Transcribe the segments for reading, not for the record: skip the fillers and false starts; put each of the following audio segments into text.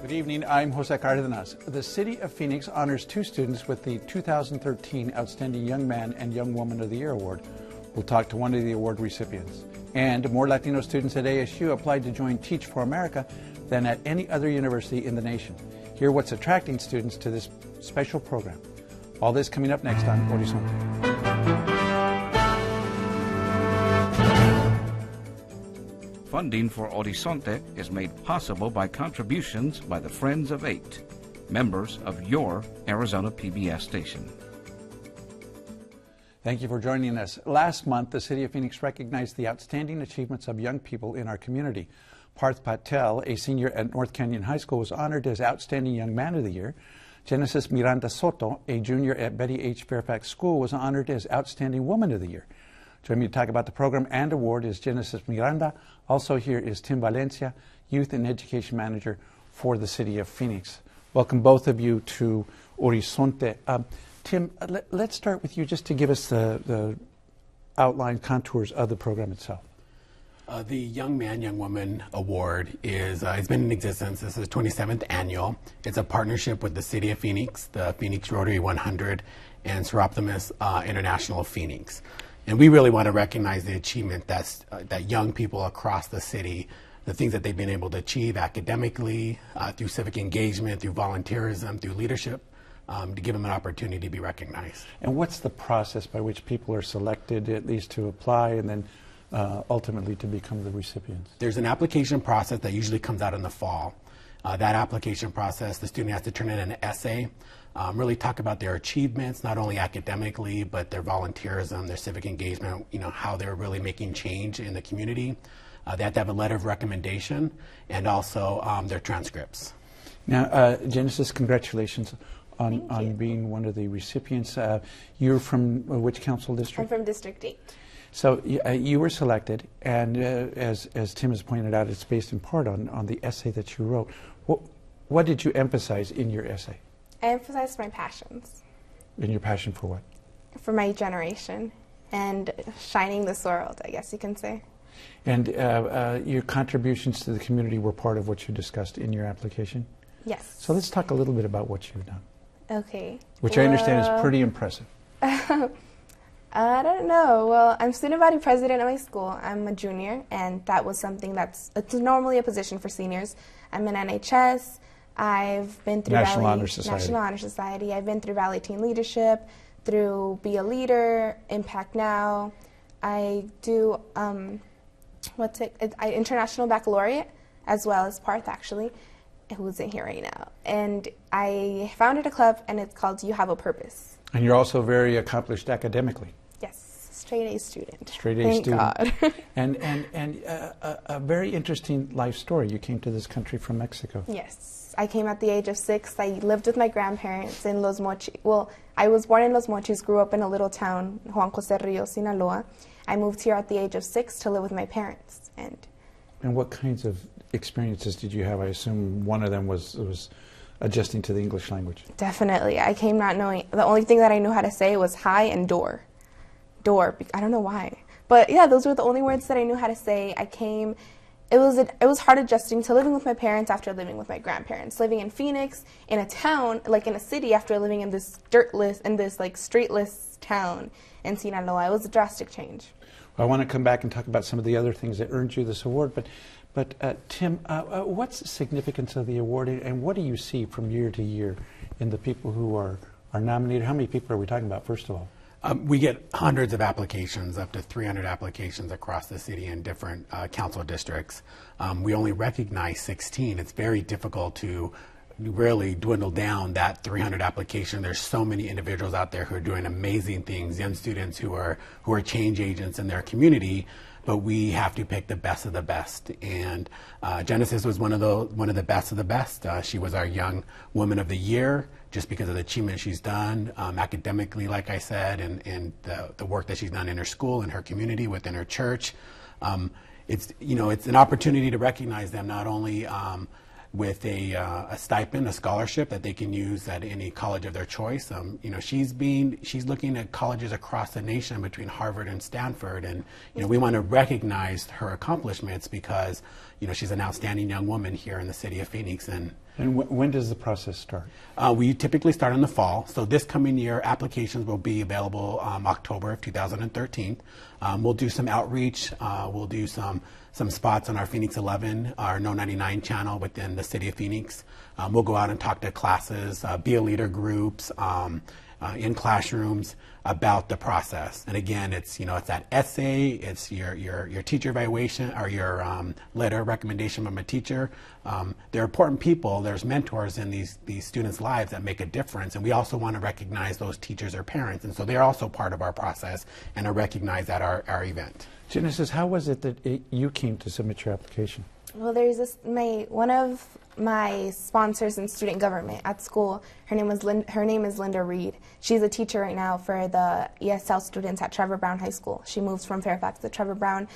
Good evening, I'm Jose Cardenas. The City of Phoenix honors two students with the 2013 Outstanding Young Man and Young Woman of the Year Award. We'll talk to one of the award recipients. And more Latino students at ASU applied to join Teach for America than at any other university in the nation. Hear what's attracting students to this special program. All this coming up next on Horizonte. Funding for Horizonte is made possible by contributions by the Friends of 8, members of your Arizona PBS station. Thank you for joining us. Last month, the City of Phoenix recognized the outstanding achievements of young people in our community. Parth Patel, a senior at North Canyon High School, was honored as Outstanding Young Man of the Year. Genesis Miranda Soto, a junior at Betty H. Fairfax School, was honored as Outstanding Woman of the Year. Joining me to talk about the program and award is Genesis Miranda. Also here is Tim Valencia, Youth and Education Manager for the City of Phoenix. Welcome both of you to Horizonte. Tim, let's start with you just to give us the outline contours of the program itself. The Young Man, Young Woman Award it's been in existence. This is the 27th annual. It's a partnership with the City of Phoenix, the Phoenix Rotary 100, and Seroptimus International of Phoenix. And we really want to recognize the achievement that young people across the city, the things that they've been able to achieve academically, through civic engagement, through volunteerism, through leadership, to give them an opportunity to be recognized. And what's the process by which people are selected, at least to apply, and then ultimately to become the recipients? There's an application process that usually comes out in the fall. That application process, the student has to turn in an essay, really talk about their achievements, not only academically, but their volunteerism, their civic engagement, how they're really making change in the community. They have to have a letter of recommendation and also their transcripts. Now, Genesis, congratulations on being one of the recipients. You're from which council district? I'm from District 8. So you were selected, and as Tim has pointed out, it's based in part on the essay that you wrote. What did you emphasize in your essay? I emphasized my passions. And your passion for what? For my generation and shining this world, I guess you can say. And your contributions to the community were part of what you discussed in your application? Yes. So let's talk a little bit about what you've done. Okay. Which I understand is pretty impressive. I don't know. Well, I'm student body president at my school. I'm a junior, and that was something it's normally a position for seniors. I'm in NHS. I've been through National Honor Society. I've been through Valley Teen Leadership, through Be a Leader, Impact Now. I do International Baccalaureate, as well as Parth, actually, who's in here right now. And I founded a club, and it's called You Have a Purpose. And you're also very accomplished academically. Yes, straight A student. Straight A Thank student. God. and a very interesting life story. You came to this country from Mexico. Yes. I came at the age of 6. I lived with my grandparents in Los Mochis. Well, I was born in Los Mochis, grew up in a little town, Juan Jose Rio, Sinaloa. I moved here at the age of 6 to live with my parents. And what kinds of experiences did you have? I assume one of them was adjusting to the English language. Definitely. I came not knowing. The only thing that I knew how to say was hi and door. Door. I don't know why. But yeah, those were the only words that I knew how to say. It was hard adjusting to living with my parents after living with my grandparents. Living in Phoenix, in a town, like in a city, after living in this streetless town in Sinaloa. It was a drastic change. Well, I want to come back and talk about some of the other things that earned you this award. But Tim, what's the significance of the award, and what do you see from year to year in the people who are nominated? How many people are we talking about, first of all? We get hundreds of applications, up to 300 applications across the city in different council districts. We only recognize 16. It's very difficult to really dwindle down that 300 application. There's so many individuals out there who are doing amazing things, young students who are change agents in their community, but we have to pick the best of the best. And Genesis was one of the best of the best. She was our Young Woman of the Year, just because of the achievement she's done academically, like I said, and the work that she's done in her school, in her community, within her church. It's an opportunity to recognize them not only with a stipend, a scholarship that they can use at any college of their choice. She's looking at colleges across the nation between Harvard and Stanford, and we want to recognize her accomplishments because she's an outstanding young woman here in the city of Phoenix, and And when does the process start? We typically start in the fall. So this coming year, applications will be available October of 2013. We'll do some outreach. We'll do some spots on our Phoenix 11, our No 99 channel within the city of Phoenix. We'll go out and talk to classes, be a leader groups, in classrooms about the process. And again, it's that essay, it's your teacher evaluation or your letter of recommendation from a teacher. They're important people. There's mentors in these students' lives that make a difference, and we also want to recognize those teachers or parents, and so they're also part of our process and are recognized at our event. Genesis, how was it that you came to submit your application? Well, there's one of my sponsors in student government at school. Her name is Linda Reed. She's a teacher right now for the ESL students at Trevor Brown High School. She moves from Fairfax to Trevor Brown,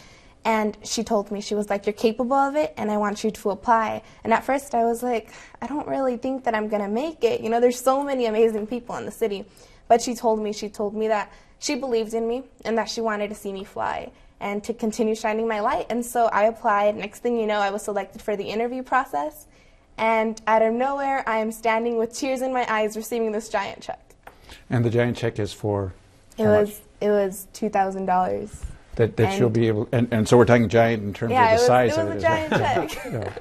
and she told me, she was like, "You're capable of it, and I want you to apply." And at first, I was like, I don't really think that I'm gonna make it. There's so many amazing people in the city. But she told me that she believed in me and that she wanted to see me fly and to continue shining my light. And so I applied. Next thing you know, I was selected for the interview process. And out of nowhere, I am standing with tears in my eyes receiving this giant check. And the giant check is for It was $2,000. That you'll be able, and so we're talking giant in terms of the size of it. It was a giant check. Yeah.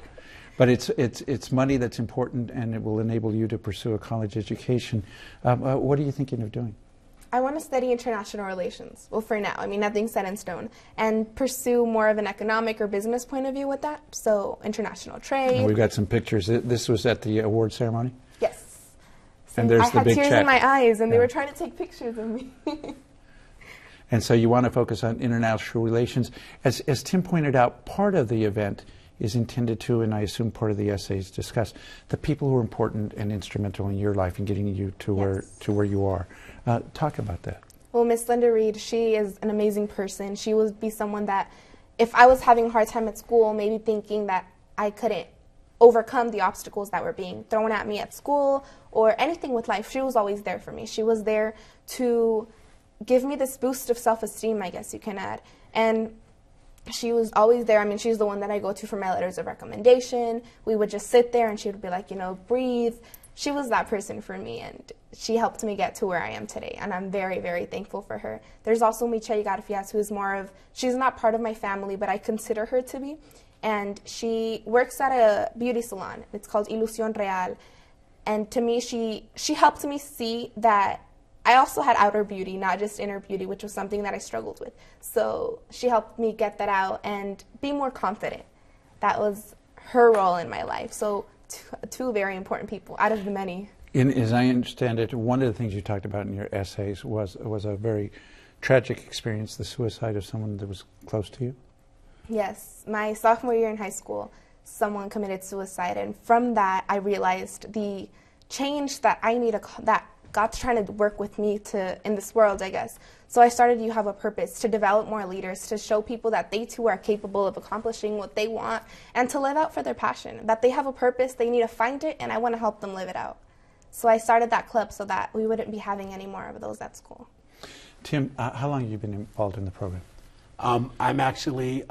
But it's money that's important, and it will enable you to pursue a college education. What are you thinking of doing? I want to study international relations. Well, for now. I mean, nothing's set in stone. And pursue more of an economic or business point of view with that. So, international trade. And we've got some pictures. This was at the award ceremony? Yes. So And there's the big check. I had tears in my eyes, and they were trying to take pictures of me. And so you want to focus on international relations. As Tim pointed out, part of the event is intended to, and I assume part of the essays, discuss the people who are important and instrumental in your life in getting you to where you are. Talk about that. Well, Miss Linda Reed, she is an amazing person. She would be someone that, if I was having a hard time at school, maybe thinking that I couldn't overcome the obstacles that were being thrown at me at school or anything with life, she was always there for me. She was there to give me this boost of self-esteem, I guess you can add. And she was always there. I mean, she's the one that I go to for my letters of recommendation. We would just sit there and she would be like, breathe. She was that person for me, and she helped me get to where I am today, and I'm very, very thankful for her. There's also Michelle Garfias, who is she's not part of my family, but I consider her to be, and she works at a beauty salon. It's called Ilusión Real, and to me, she helped me see that I also had outer beauty, not just inner beauty, which was something that I struggled with. So she helped me get that out and be more confident. That was her role in my life. So two very important people out of the many. As I understand it, one of the things you talked about in your essays was a very tragic experience, the suicide of someone that was close to you. Yes. My sophomore year in high school, someone committed suicide, and from that I realized the change that I need, that God's trying to work with me in this world, I guess. So I started You Have a Purpose, to develop more leaders, to show people that they too are capable of accomplishing what they want and to live out for their passion, that they have a purpose, they need to find it, and I want to help them live it out. So I started that club so that we wouldn't be having any more of those at school. Tim, how long have you been involved in the program? I'm actually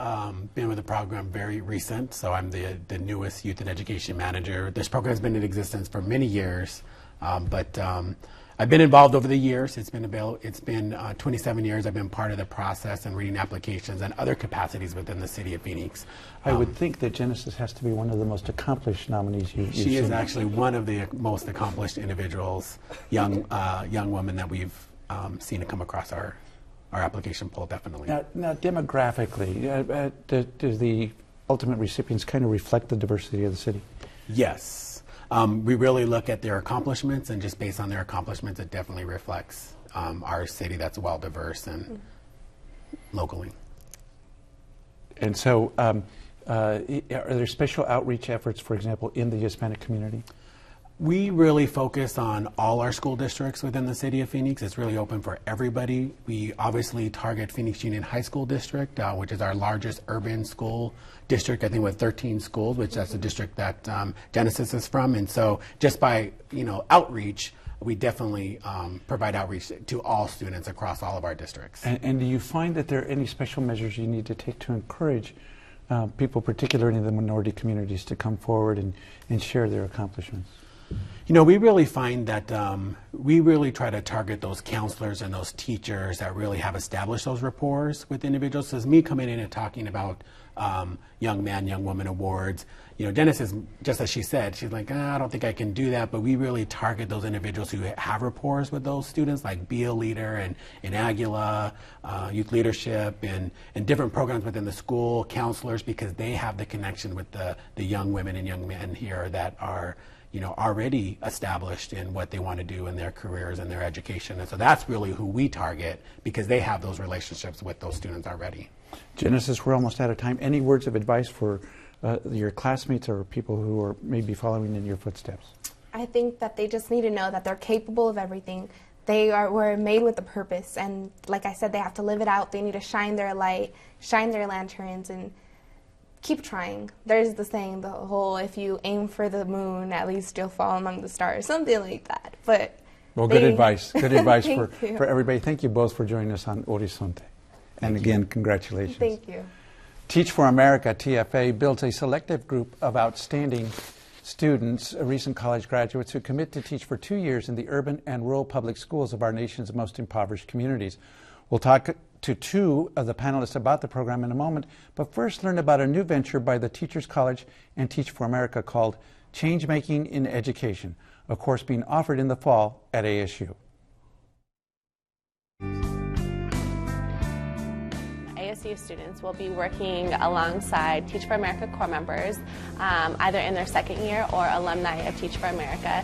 been with the program very recent, so I'm the newest youth and education manager. This program has been in existence for many years, but I've been involved over the years. It's been 27 years. I've been part of the process and reading applications and other capacities within the city of Phoenix. I would think that Genesis has to be one of the most accomplished nominees you've seen. She is actually one of the most accomplished individuals, young woman that we've seen to come across our application poll, definitely. Now demographically, do the ultimate recipients kind of reflect the diversity of the city? Yes. We really look at their accomplishments, and just based on their accomplishments, it definitely reflects our city that's well diverse and locally. And so are there special outreach efforts, for example, in the Hispanic community? We really focus on all our school districts within the city of Phoenix. It's really open for everybody. We obviously target Phoenix Union High School District, which is our largest urban school district, I think with 13 schools, which that's the district that Genesis is from. And so just by outreach, we definitely provide outreach to all students across all of our districts. And do you find that there are any special measures you need to take to encourage people, particularly in the minority communities, to come forward and share their accomplishments? You know, we really find that we really try to target those counselors and those teachers that really have established those rapport with individuals. So as me coming in and talking about Young Man, Young Woman awards, you know, Dennis is, just as she said, she's like, I don't think I can do that, but we really target those individuals who have rapport with those students, like Be a Leader and Aguila, Youth Leadership, and different programs within the school, counselors, because they have the connection with the young women and young men here that are, you know, already established in what they want to do in their careers and their education. And so that's really who we target, because they have those relationships with those students already. Genesis, we're almost out of time. Any words of advice for your classmates or people who are maybe following in your footsteps? I think that they just need to know that they're capable of everything. Were made with a purpose, and like I said, they have to live it out. They need to shine their light, shine their lanterns, and keep trying. There's the saying, the whole, if you aim for the moon, at least you'll fall among the stars, something like that. But well, good advice. Good advice for everybody. Thank you both for joining us on Horizonte. And again, congratulations. Thank you. Teach for America, TFA, builds a selective group of outstanding students, recent college graduates who commit to teach for 2 years in the urban and rural public schools of our nation's most impoverished communities. We'll talk to two of the panelists about the program in a moment, but first learn about a new venture by the Teachers College and Teach for America called Change Making in Education, a course being offered in the fall at ASU. ASU students will be working alongside Teach for America core members, either in their second year or alumni of Teach for America,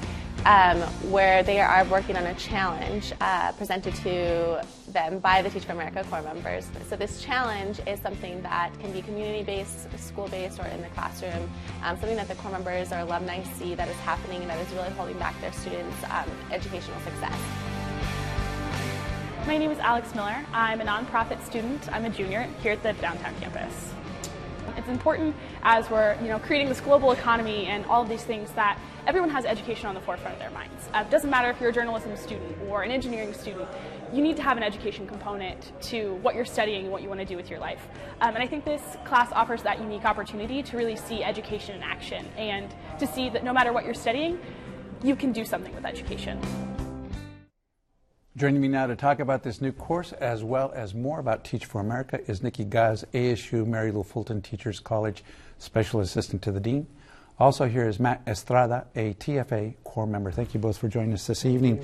where they are working on a challenge presented to them by the Teach for America core members. So this challenge is something that can be community-based, school-based, or in the classroom, something that the core members or alumni see that is happening and that is really holding back their students' educational success. My name is Alex Miller. I'm a nonprofit student. I'm a junior here at the downtown campus. It's important as we're creating this global economy and all of these things that everyone has education on the forefront of their minds. It doesn't matter if you're a journalism student or an engineering student, you need to have an education component to what you're studying and what you want to do with your life. And I think this class offers that unique opportunity to really see education in action and to see that no matter what you're studying, you can do something with education. Joining me now to talk about this new course as well as more about Teach for America is Nikki Gaz, ASU Mary Lou Fulton Teachers College Special Assistant to the Dean. Also here is Matt Estrada, a TFA core member. Thank you both for joining us this evening.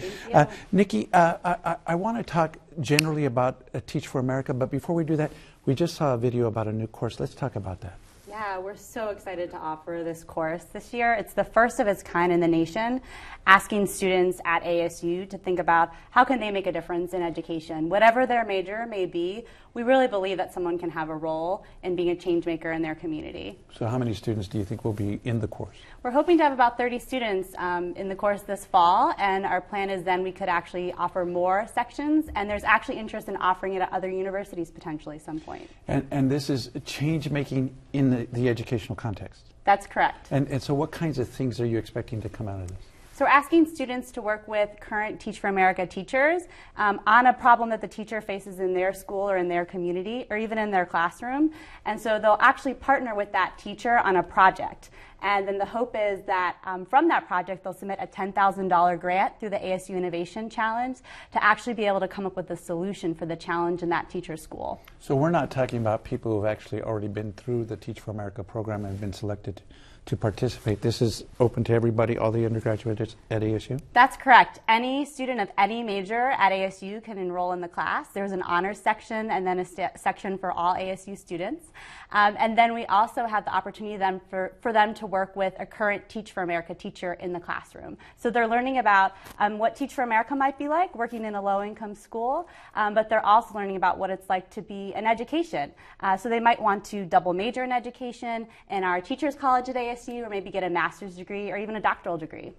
Nikki, I want to talk generally about Teach for America, but before we do that, we just saw a video about a new course. Let's talk about that. Yeah, we're so excited to offer this course this year. It's the first of its kind in the nation, asking students at ASU to think about how can they make a difference in education. Whatever their major may be, we really believe that someone can have a role in being a change maker in their community. So how many students do you think will be in the course? We're hoping to have about 30 students in the course this fall, and our plan is then we could actually offer more sections, and there's actually interest in offering it at other universities potentially at some point. And this is change making in the educational context? That's correct. And so what kinds of things are you expecting to come out of this? So we're asking students to work with current Teach for America teachers on a problem that the teacher faces in their school or in their community or even in their classroom. And so they'll actually partner with that teacher on a project. And then the hope is that from that project, they'll submit a $10,000 grant through the ASU Innovation Challenge to actually be able to come up with a solution for the challenge in that teacher's school. So we're not talking about people who've actually already been through the Teach for America program and been selected to participate. This is open to everybody, all the undergraduates at ASU? That's correct. Any student of any major at ASU can enroll in the class. There's an honors section and then a section for all ASU students. And then we also have the opportunity then for them to work with a current Teach for America teacher in the classroom. So they're learning about what Teach for America might be like, working in a low-income school, but they're also learning about what it's like to be in education. So they might want to double major in education in our Teachers College at ASU, or maybe get a master's degree or even a doctoral degree.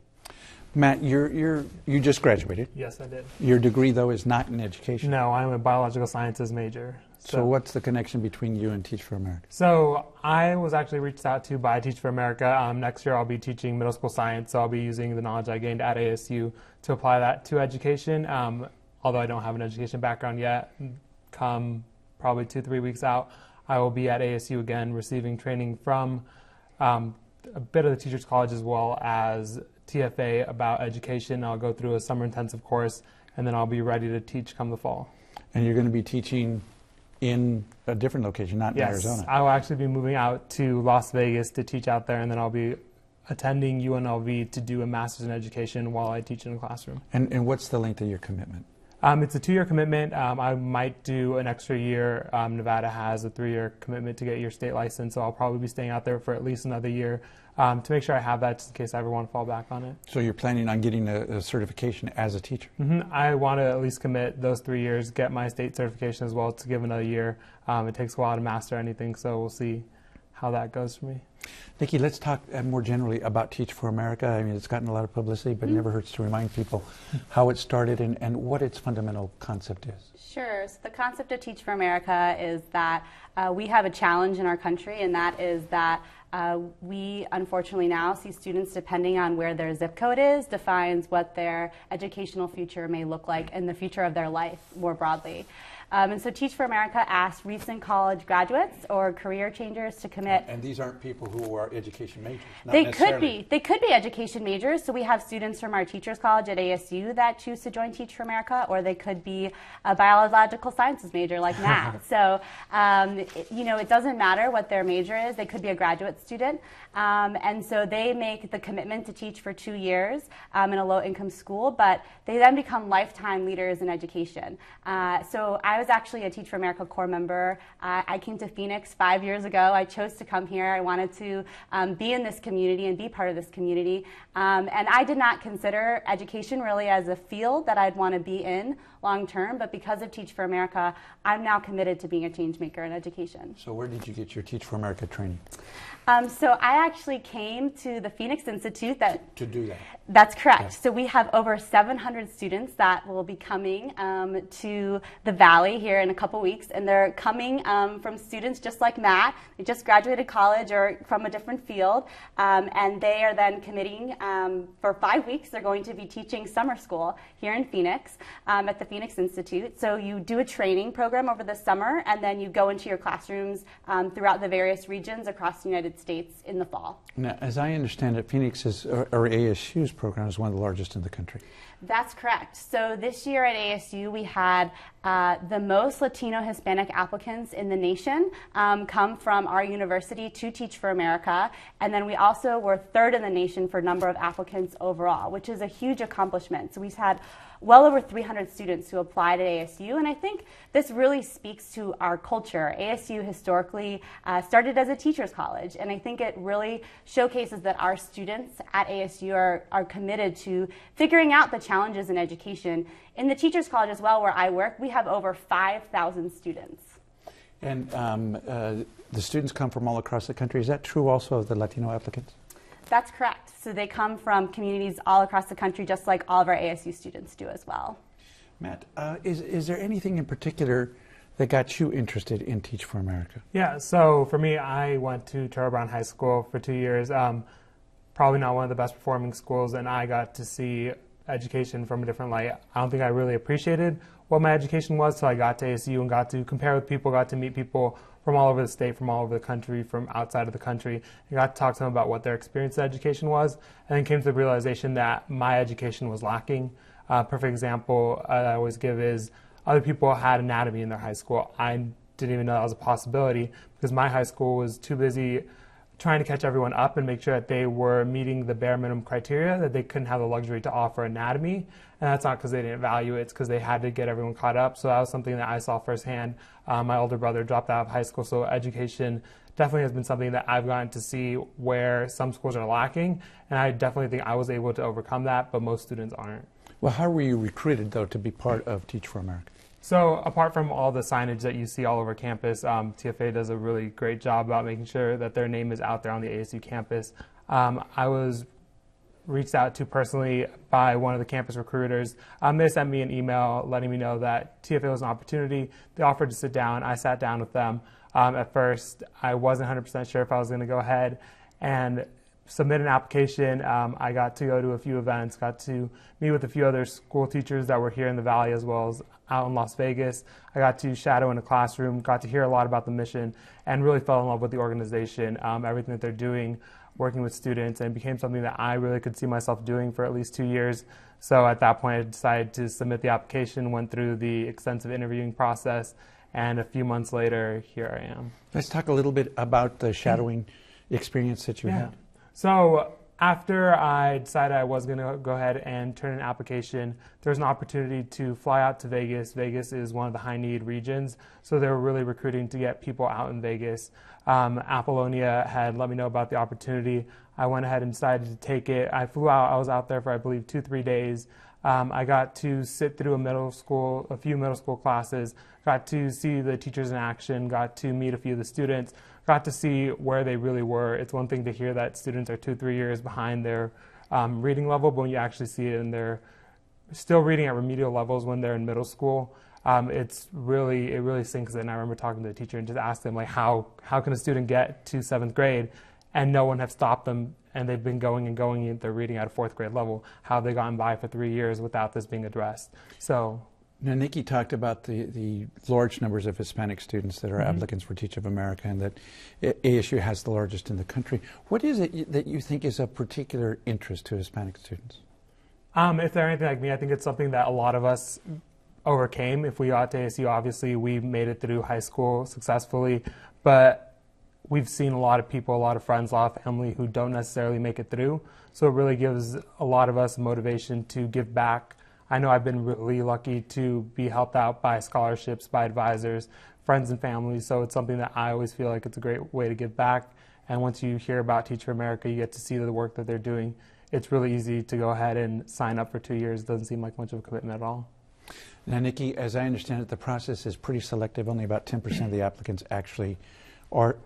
Matt, you just graduated. Yes, I did. Your degree, though, is not in education. No, I'm a biological sciences major. So what's the connection between you and Teach for America? So I was actually reached out to by Teach for America. Next year I'll be teaching middle school science, so I'll be using the knowledge I gained at ASU to apply that to education. Although I don't have an education background yet, come probably 2-3 weeks out, I will be at ASU again receiving training from a bit of the Teachers College as well as TFA about education. I'll go through a summer intensive course, and then I'll be ready to teach come the fall. And you're going to be teaching in a different location, not in Arizona. Yes, I will actually be moving out to Las Vegas to teach out there, and then I'll be attending UNLV to do a master's in education while I teach in the classroom. And what's the length of your commitment? It's a 2-year commitment. I might do an extra year. Nevada has a 3-year commitment to get your state license, so I'll probably be staying out there for at least another year to make sure I have that just in case I ever want to fall back on it. So you're planning on getting a certification as a teacher? I want to at least commit those 3 years, get my state certification as well to give another year. It takes a while to master anything, so we'll see how that goes for me. Nikki, let's talk more generally about Teach for America. I mean, it's gotten a lot of publicity, but it never hurts to remind people how it started and what its fundamental concept is. Sure. So the concept of Teach for America is that we have a challenge in our country, and that is that we unfortunately now see students, depending on where their zip code is, defines what their educational future may look like and the future of their life more broadly. And so Teach for America asks recent college graduates or career changers to commit. And these aren't people who are education majors. They could be. They could be education majors. So we have students from our Teachers College at ASU that choose to join Teach for America, or they could be a biological sciences major like Matt. So, it doesn't matter what their major is. They could be a graduate student. And so they make the commitment to teach for 2 years in a low-income school, but they then become lifetime leaders in education. So I was actually a Teach for America Corps member. I came to Phoenix 5 years ago. I chose to come here. I wanted to be in this community and be part of this community. And I did not consider education really as a field that I'd want to be in long term, but because of Teach for America, I'm now committed to being a change maker in education. So where did you get your Teach for America training? So I actually came to the Phoenix Institute to do that. That's correct. Yeah. So we have over 700 students that will be coming to the Valley here in a couple weeks, and they're coming from students just like Matt. They just graduated college or from a different field, and they are then committing for 5 weeks. They're going to be teaching summer school here in Phoenix at the Phoenix Institute. So you do a training program over the summer, and then you go into your classrooms throughout the various regions across the United States in the fall. Now, as I understand it, Phoenix's or ASU's program is one of the largest in the country. That's correct. So this year at ASU, we had the most Latino Hispanic applicants in the nation come from our university to Teach for America. And then we also were third in the nation for number of applicants overall, which is a huge accomplishment. So we've had well over 300 students who applied at ASU, and I think this really speaks to our culture. ASU historically started as a teacher's college, and I think it really showcases that our students at ASU are committed to figuring out the challenges in education. In the Teachers College as well, where I work, we have over 5,000 students. And the students come from all across the country. Is that true also of the Latino applicants? That's correct. So they come from communities all across the country, just like all of our ASU students do as well. Matt, is there anything in particular that got you interested in Teach for America? Yeah, so for me, I went to Turtle Brown High School for 2 years. Probably not one of the best performing schools, and I got to see education from a different light. I don't think I really appreciated what my education was till I got to ASU and got to compare with people, got to meet people from all over the state, from all over the country, from outside of the country, and got to talk to them about what their experience in education was, and then came to the realization that my education was lacking. Perfect example I always give is other people had anatomy in their high school. I didn't even know that was a possibility because my high school was too busy trying to catch everyone up and make sure that they were meeting the bare minimum criteria, that they couldn't have the luxury to offer anatomy. And that's not because they didn't value it, it's because they had to get everyone caught up. So that was something that I saw firsthand. My older brother dropped out of high school, so education definitely has been something that I've gotten to see where some schools are lacking. And I definitely think I was able to overcome that, but most students aren't. Well, how were you recruited, though, to be part of Teach for America? So apart from all the signage that you see all over campus, TFA does a really great job about making sure that their name is out there on the ASU campus. I was reached out to personally by one of the campus recruiters. They sent me an email letting me know that TFA was an opportunity. They offered to sit down. I sat down with them. At first, I wasn't 100% sure if I was going to go ahead. And submit an application. I got to go to a few events, got to meet with a few other school teachers that were here in the Valley as well as out in Las Vegas. I got to shadow in a classroom, got to hear a lot about the mission, and really fell in love with the organization, everything that they're doing, working with students, and it became something that I really could see myself doing for at least 2 years. So at that point, I decided to submit the application, went through the extensive interviewing process, and a few months later, here I am. Let's talk a little bit about the shadowing experience that you had. So after I decided I was going to go ahead and turn an application, there was an opportunity to fly out to Vegas. Vegas is one of the high-need regions, so they were really recruiting to get people out in Vegas. Apollonia had let me know about the opportunity. I went ahead and decided to take it. I flew out. I was out there for, I believe, 2-3 days. I got to sit through a few middle school classes, got to see the teachers in action, got to meet a few of the students, got to see where they really were. It's one thing to hear that students are 2-3 years behind their reading level, but when you actually see it and they're still reading at remedial levels when they're in middle school, it really sinks in. I remember talking to the teacher and just asked them, like, how can a student get to 7th grade and no one have stopped them, and they've been going and going, and they're reading at a 4th grade level? How have they gotten by for 3 years without this being addressed? So, now, Nikki talked about the large numbers of Hispanic students that are applicants for Teach of America, and that ASU has the largest in the country. What is it that you think is of particular interest to Hispanic students? If they're anything like me, I think it's something that a lot of us overcame. If we got to ASU, obviously we made it through high school successfully, but we've seen a lot of people, a lot of friends, a lot of family who don't necessarily make it through. So it really gives a lot of us motivation to give back. I know I've been really lucky to be helped out by scholarships, by advisors, friends and family, so it's something that I always feel like it's a great way to give back. And once you hear about Teach for America, you get to see the work that they're doing. It's really easy to go ahead and sign up for 2 years. It doesn't seem like much of a commitment at all. Now, Nikki, as I understand it, the process is pretty selective. Only about 10% of the applicants actually are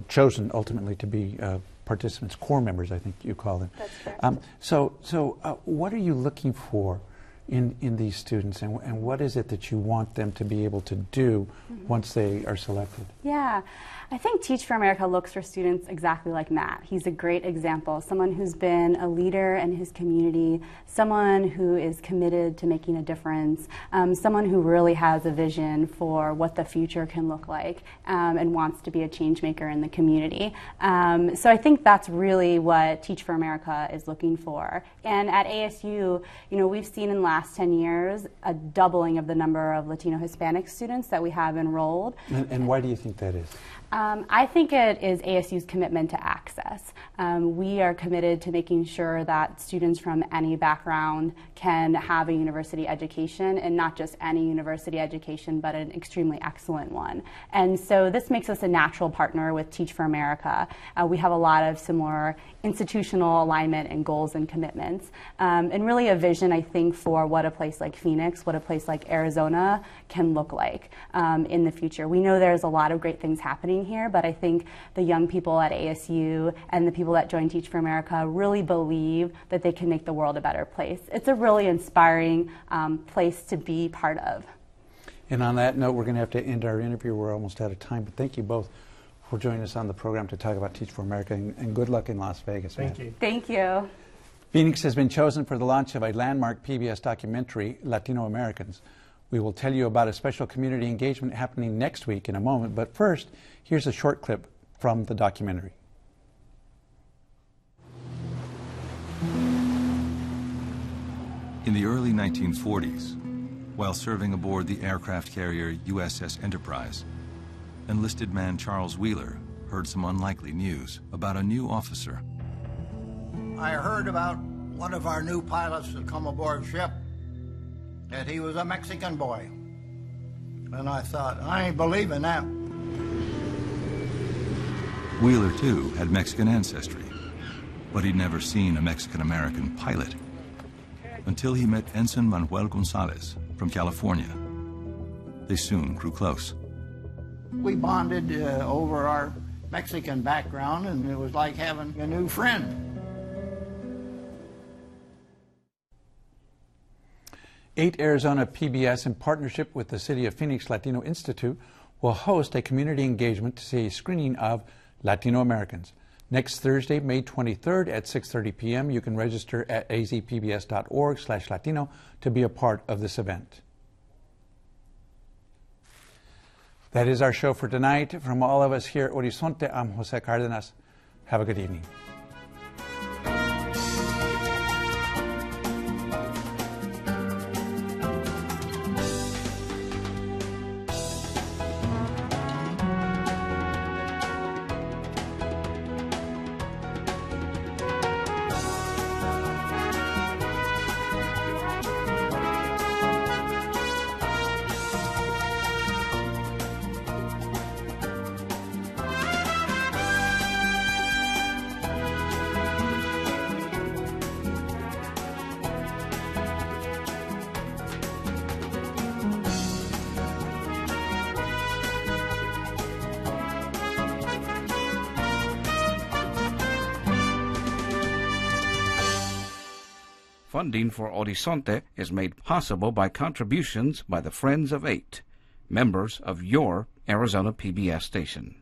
chosen ultimately to be participants, core members, I think you call them. That's correct. So what are you looking for in these students, and what is it that you want them to be able to do once they are selected? Yeah, I think Teach for America looks for students exactly like Matt. He's a great example, someone who's been a leader in his community, someone who is committed to making a difference, someone who really has a vision for what the future can look like, and wants to be a change maker in the community. So I think that's really what Teach for America is looking for. And at ASU, we've seen in the last 10 years a doubling of the number of Latino Hispanic students that we have enrolled. And why do you think that is? I think it is ASU's commitment to access. We are committed to making sure that students from any background can have a university education, and not just any university education, but an extremely excellent one. And so this makes us a natural partner with Teach for America. We have a lot of similar institutional alignment and goals and commitments, and really a vision, I think, for what a place like Phoenix, what a place like Arizona can look like in the future. We know there's a lot of great things happening here, but I think the young people at ASU and the people that join Teach for America really believe that they can make the world a better place. It's a really inspiring place to be part of. And on that note, we're going to have to end our interview. We're almost out of time, but thank you both for joining us on the program to talk about Teach for America, and good luck in Las Vegas. Thank you. Thank you. Phoenix has been chosen for the launch of a landmark PBS documentary, Latino Americans. We will tell you about a special community engagement happening next week in a moment, but first, here's a short clip from the documentary. In the early 1940s, while serving aboard the aircraft carrier USS Enterprise, enlisted man Charles Wheeler heard some unlikely news about a new officer. I heard about one of our new pilots that come aboard ship, that he was a Mexican boy. And I thought, I ain't believing that. Wheeler, too, had Mexican ancestry, but he'd never seen a Mexican-American pilot until he met Ensign Manuel Gonzalez from California. They soon grew close. We bonded over our Mexican background, and it was like having a new friend. 8 Arizona PBS, in partnership with the City of Phoenix Latino Institute, will host a community engagement to see a screening of Latino Americans. Next Thursday, May 23rd at 6:30 p.m., you can register at azpbs.org/Latino to be a part of this event. That is our show for tonight. From all of us here at Horizonte, I'm Jose Cardenas. Have a good evening. Funding for Horizonte is made possible by contributions by the Friends of 8, members of your Arizona PBS station.